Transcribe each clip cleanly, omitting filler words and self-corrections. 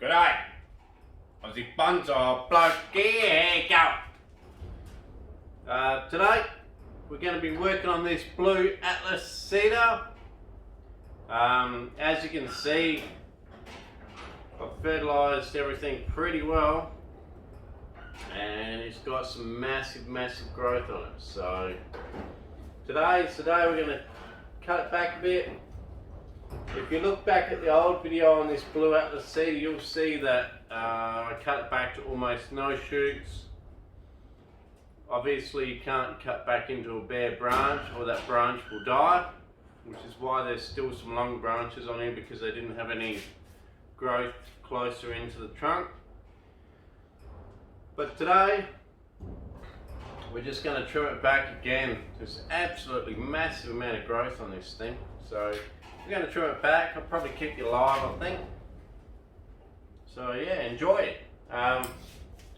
G'day, Aussie Bonsai Bloke here, go. Today we're going to be working on this blue Atlas cedar. As you can see, I've fertilised everything pretty well and it's got some massive growth on it. So today we're going to cut it back a bit. If you look back at the old video on this blue Atlas cedar, you'll see that I cut it back to almost no shoots. Obviously you can't cut back into a bare branch or that branch will die, which is why there's still some long branches on here, because they didn't have any growth closer into the trunk. But today we're just going to trim it back again. There's absolutely massive amount of growth on this thing, so we're going to trim it back. I'll probably keep you live, I think. So yeah, enjoy it.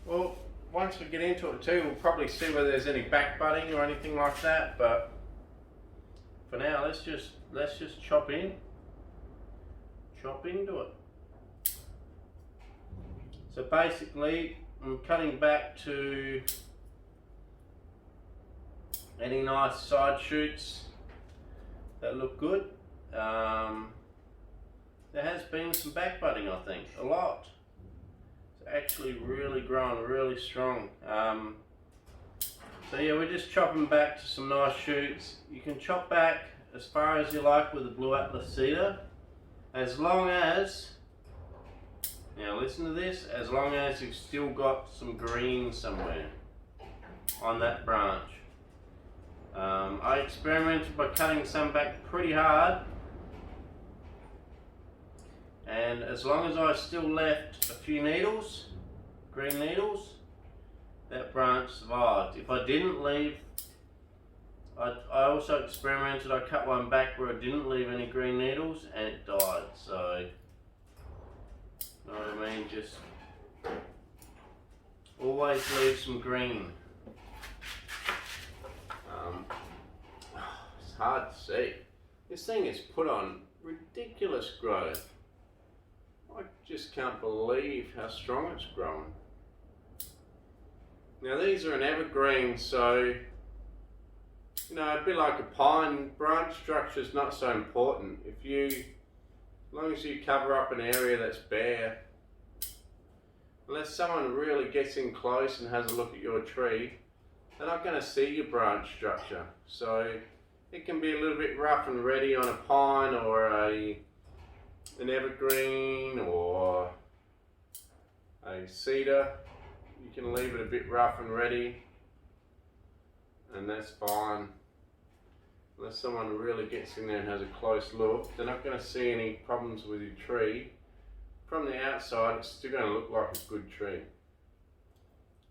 Well, once we get into it too, we'll probably see whether there's any back budding or anything like that. But for now, let's just chop into it. So basically, I'm cutting back to any nice side shoots that look good. There has been some back budding, I think, a lot. It's actually really growing really strong. So yeah, we're just chopping back to some nice shoots. You can chop back as far as you like with the blue Atlas cedar, as long as, now listen to this, as long as you've still got some green somewhere on that branch. I experimented by cutting some back pretty hard, and as long as I still left a few needles, green needles, that branch survived. If I didn't leave, I also experimented, I cut one back where I didn't leave any green needles and it died. So, you know what I mean, just always leave some green. It's hard to see. This thing is put on ridiculous growth. I just can't believe how strong it's growing. Now these are an evergreen, so you know, a bit like a pine, branch structure is not so important. As long as you cover up an area that's bare, unless someone really gets in close and has a look at your tree, they're not going to see your branch structure. So it can be a little bit rough and ready on a pine or an evergreen or a cedar. You can leave it a bit rough and ready, and that's fine. Unless someone really gets in there and has a close look, they're not going to see any problems with your tree. From the outside, it's still going to look like a good tree.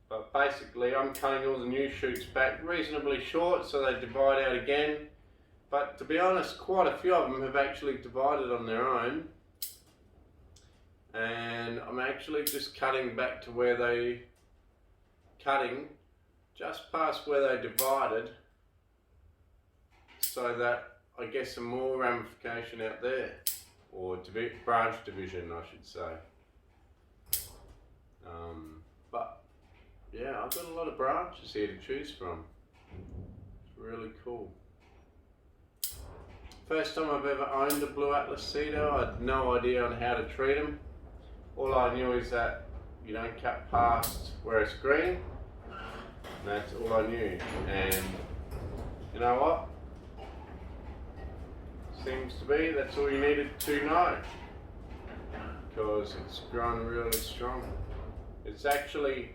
But basically, I'm cutting all the new shoots back reasonably short so they divide out again. But to be honest, quite a few of them have actually divided on their own. And I'm actually just cutting back to where they, just past where they divided, so that I get some more ramification out there, or branch division I should say. But yeah, I've got a lot of branches here to choose from. It's really cool. First time I've ever owned a blue Atlas cedar. I had no idea on how to treat them. All I knew is that you don't cut past where it's green. And that's all I knew. And you know what? Seems to be that's all you needed to know, because it's grown really strong. It's actually,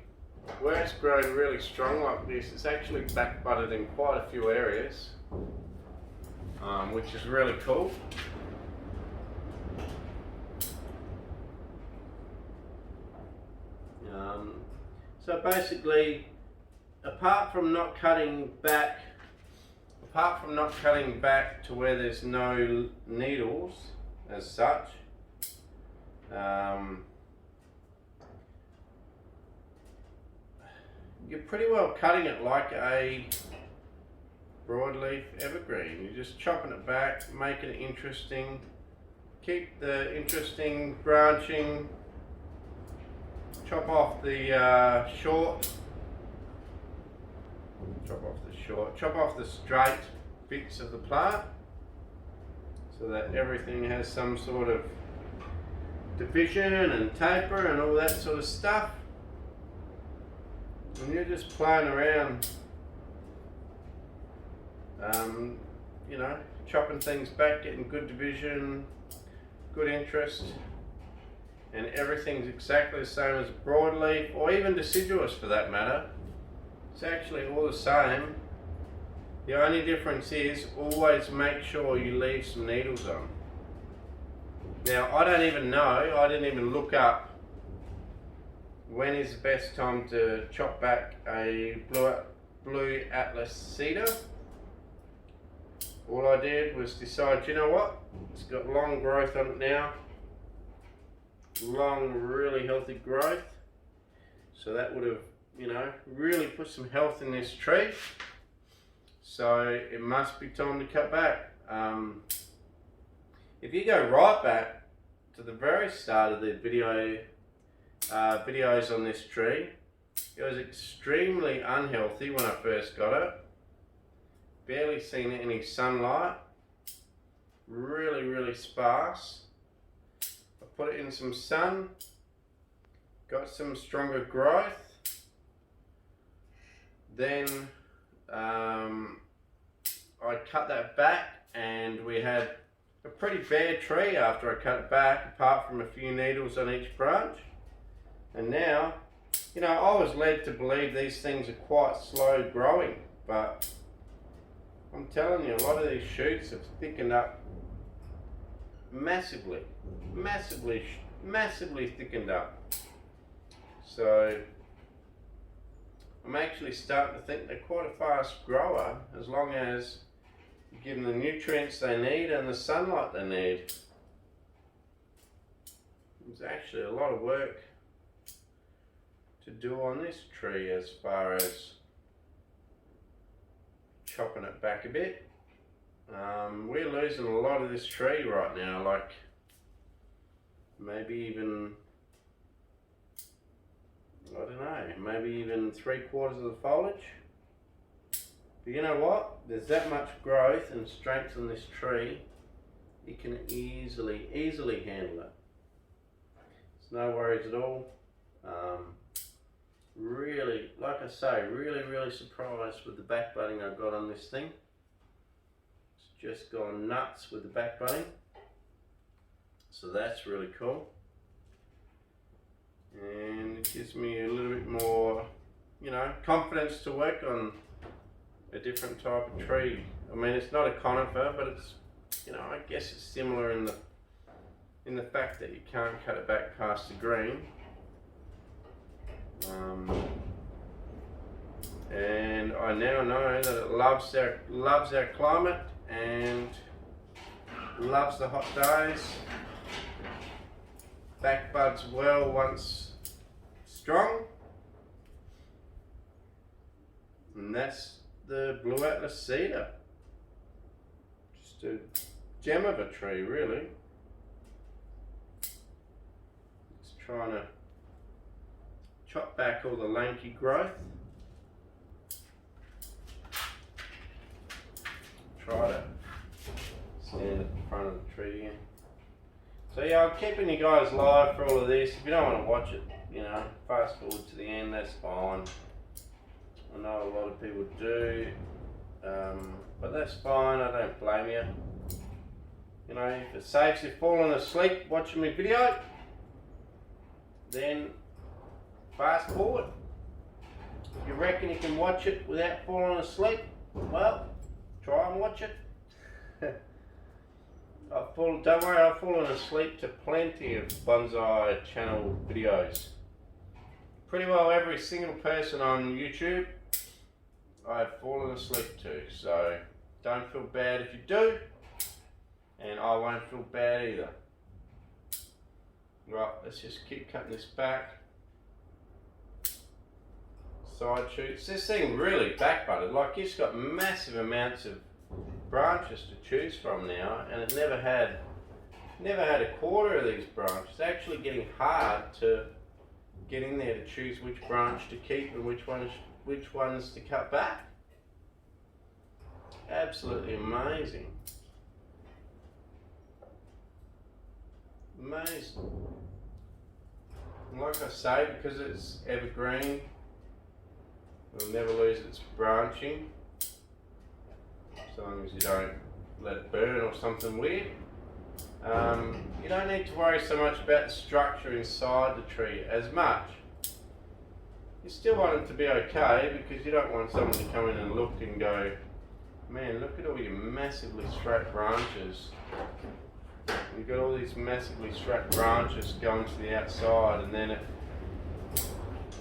where it's grown really strong like this, it's actually back budded in quite a few areas, which is really cool. So basically, apart from not cutting back to where there's no needles as such, you're pretty well cutting it like a broadleaf evergreen. You're just chopping it back, making it interesting, keep the interesting branching chop off the chop off the straight bits of the plant so that everything has some sort of division and taper and all that sort of stuff. And you're just playing around, you know, chopping things back, getting good division, good interest, and everything's exactly the same as broadleaf or even deciduous for that matter. It's actually all the same. The only difference is always make sure you leave some needles on. Now I don't even know, I didn't even look up when is the best time to chop back a blue Atlas cedar. All I did was decide, you know what, it's got long growth on it now, long really healthy growth, so that would have, you know, really put some health in this tree, so it must be time to cut back. If you go right back to the very start of the videos on this tree, it was extremely unhealthy when I first got it. Barely seen any sunlight, really sparse. I put it in some sun, got some stronger growth. Then I cut that back and we had a pretty bare tree after I cut it back, apart from a few needles on each branch. And now, you know, I was led to believe these things are quite slow growing, but I'm telling you, a lot of these shoots have thickened up massively thickened up. So I'm actually starting to think they're quite a fast grower as long as you give them the nutrients they need and the sunlight they need. There's actually a lot of work to do on this tree as far as chopping it back a bit. We're losing a lot of this tree right now, like maybe even, I don't know, maybe even 3/4 of the foliage. But you know what? There's that much growth and strength on this tree, it can easily handle it. It's no worries at all. Really, like I say, really surprised with the back budding I got on this thing. It's just gone nuts with the back budding. So that's really cool. And it gives me a little bit more, you know, confidence to work on a different type of tree. I mean, it's not a conifer, but it's, you know, I guess it's similar in the fact that you can't cut it back past the green. And I now know that it loves our climate and loves the hot days. Back buds well once strong, and that's the Blue Atlas cedar. Just a gem of a tree, really. Just trying to chop back all the lanky growth. Try to stand at the front of the tree again. So yeah, I'm keeping you guys live for all of this. If you don't want to watch it, you know, fast forward to the end, that's fine. I know a lot of people do, but that's fine, I don't blame you. You know, if it saves you falling asleep watching my video, then fast forward. If you reckon you can watch it without falling asleep, well, try and watch it. Don't worry, I've fallen asleep to plenty of bonsai channel videos. Pretty well every single person on YouTube I've fallen asleep to, so don't feel bad if you do, and I won't feel bad either. Right, let's just keep cutting this back. Side shoots. This thing really back budded, like it's got massive amounts of branches to choose from now, and it never had a quarter of these branches. It's actually getting hard to get in there to choose which branch to keep and which ones to cut back. Absolutely amazing. Amazing. And like I say, because it's evergreen, it'll never lose its branching, so long as you don't let it burn or something weird. You don't need to worry so much about the structure inside the tree as much. You still want it to be okay, because you don't want someone to come in and look and go, man, look at all your massively straight branches. You've got all these massively straight branches going to the outside, and then it,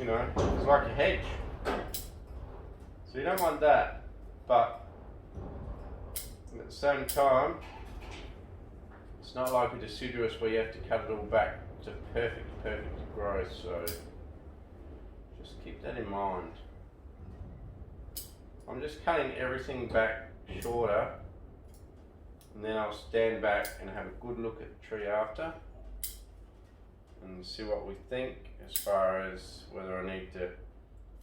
you know, it's like a hedge. So you don't want that, but at the same time, it's not like a deciduous where you have to cut it all back to perfect growth, so just keep that in mind. I'm just cutting everything back shorter, and then I'll stand back and have a good look at the tree after and see what we think as far as whether I need to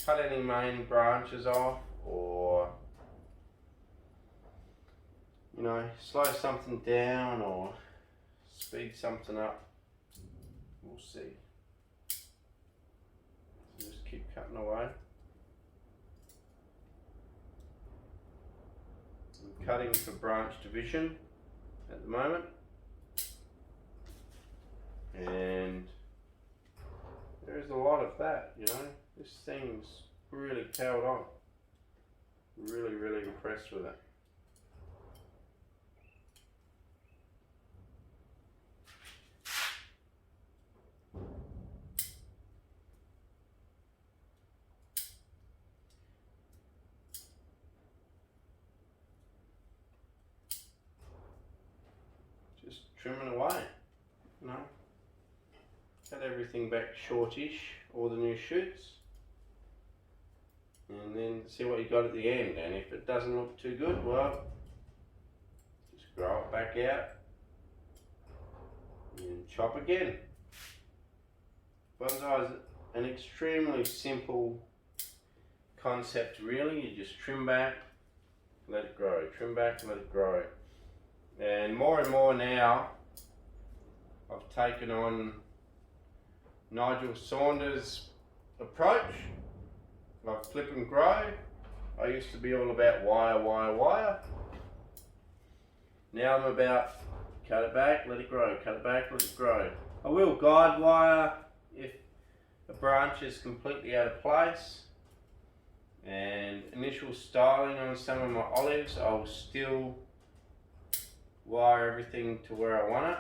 cut any main branches off or, you know, slow something down or speed something up. We'll see. So just keep cutting away. I'm cutting for branch division at the moment, and there's a lot of that, you know. This thing's really tailed on. Really impressed with it. Just trimming away, you know. Cut everything back shortish, all the new shoots, and then see what you got at the end. And if it doesn't look too good, well, just grow it back out and chop again. Bonsai is an extremely simple concept, really. You just trim back, let it grow, trim back, let it grow. And more now, I've taken on Nigel Saunders' approach of clip and grow. I used to be all about wire. Now I'm about cut it back, let it grow, cut it back, let it grow. I will guide wire if a branch is completely out of place, and initial styling on some of my olives, I'll still wire everything to where I want it.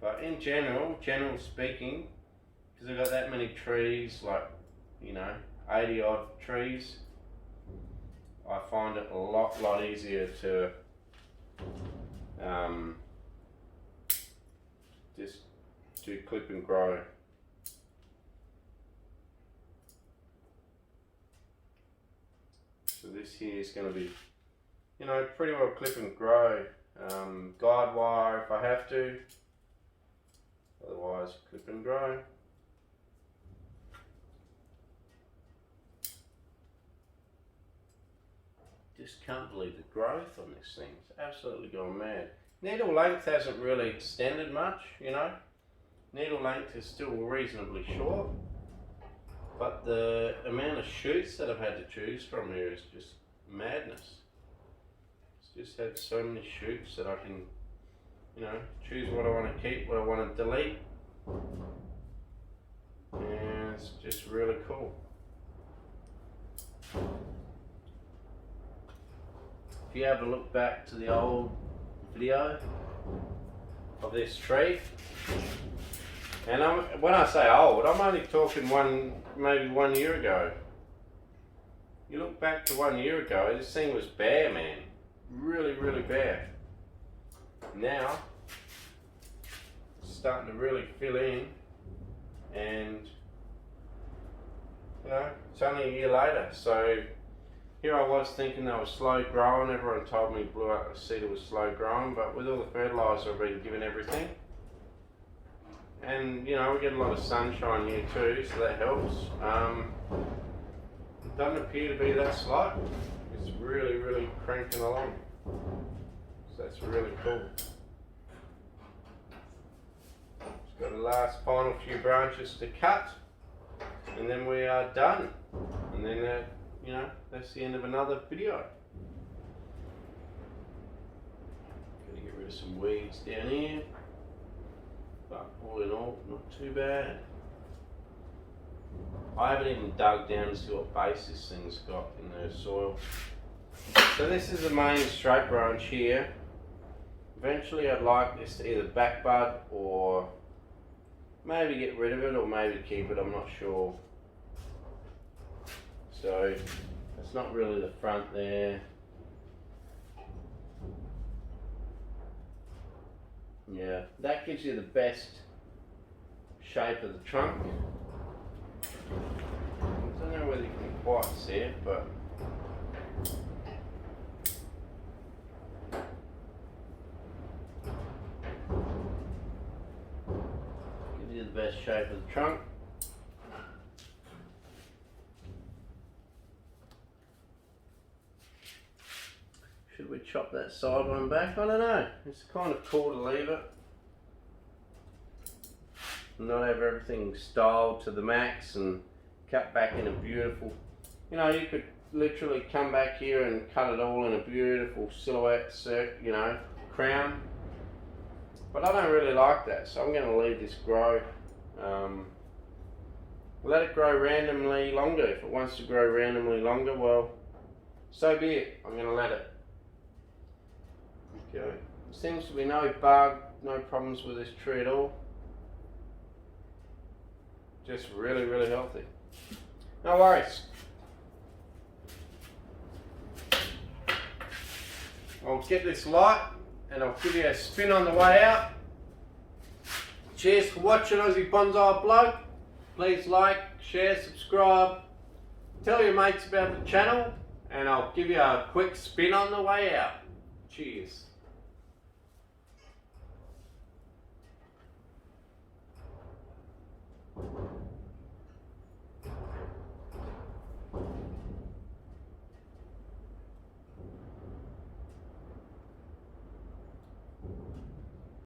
But in general speaking, because I've got that many trees, like, you know, 80 odd trees, I find it a lot easier to just do clip and grow. So this here is going to be, you know, pretty well clip and grow. Guide wire if I have to, otherwise clip and grow. Just can't believe the growth on this thing. It's absolutely gone mad. Needle length hasn't really extended much, you know. Needle length is still reasonably short, but the amount of shoots that I've had to choose from here is just madness. It's just had so many shoots that I can, you know, choose what I want to keep, what I want to delete, and it's just really cool. If you have a look back to the old video of this tree, and when I say old, I'm only talking maybe 1 year ago. You look back to 1 year ago, this thing was bare, man. Really bare. Now, it's starting to really fill in, and, you know, it's only a year later, so here I was thinking they were slow growing. Everyone told me Blue Atlas cedar was slow growing, but with all the fertiliser I've been giving everything, and you know, we get a lot of sunshine here too, so that helps. It doesn't appear to be that slow. It's really cranking along. So that's really cool. Just got a last final few branches to cut, and then we are done. And then you know, that's the end of another video. Gotta get rid of some weeds down here, but all in all, not too bad. I haven't even dug down to see what base this thing's got in the soil. So this is the main straight branch here. Eventually I'd like this to either back bud or maybe get rid of it, or maybe keep it, I'm not sure. So that's not really the front there. Yeah, that gives you the best shape of the trunk. I don't know whether you can quite see it, but gives you the best shape of the trunk. Should we chop that side one back? I don't know. It's kind of cool to leave it. Not have everything styled to the max and cut back in a beautiful, you know, you could literally come back here and cut it all in a beautiful silhouette, you know, crown. But I don't really like that, so I'm going to leave this grow. Let it grow randomly longer. If it wants to grow randomly longer, well, so be it. I'm going to let it. Okay. Seems to be no bug, no problems with this tree at all. Just really healthy. No worries. I'll get this light and I'll give you a spin on the way out. Cheers for watching, Aussie Bonsai Bloke. Please like, share, subscribe. Tell your mates about the channel, and I'll give you a quick spin on the way out. Cheers.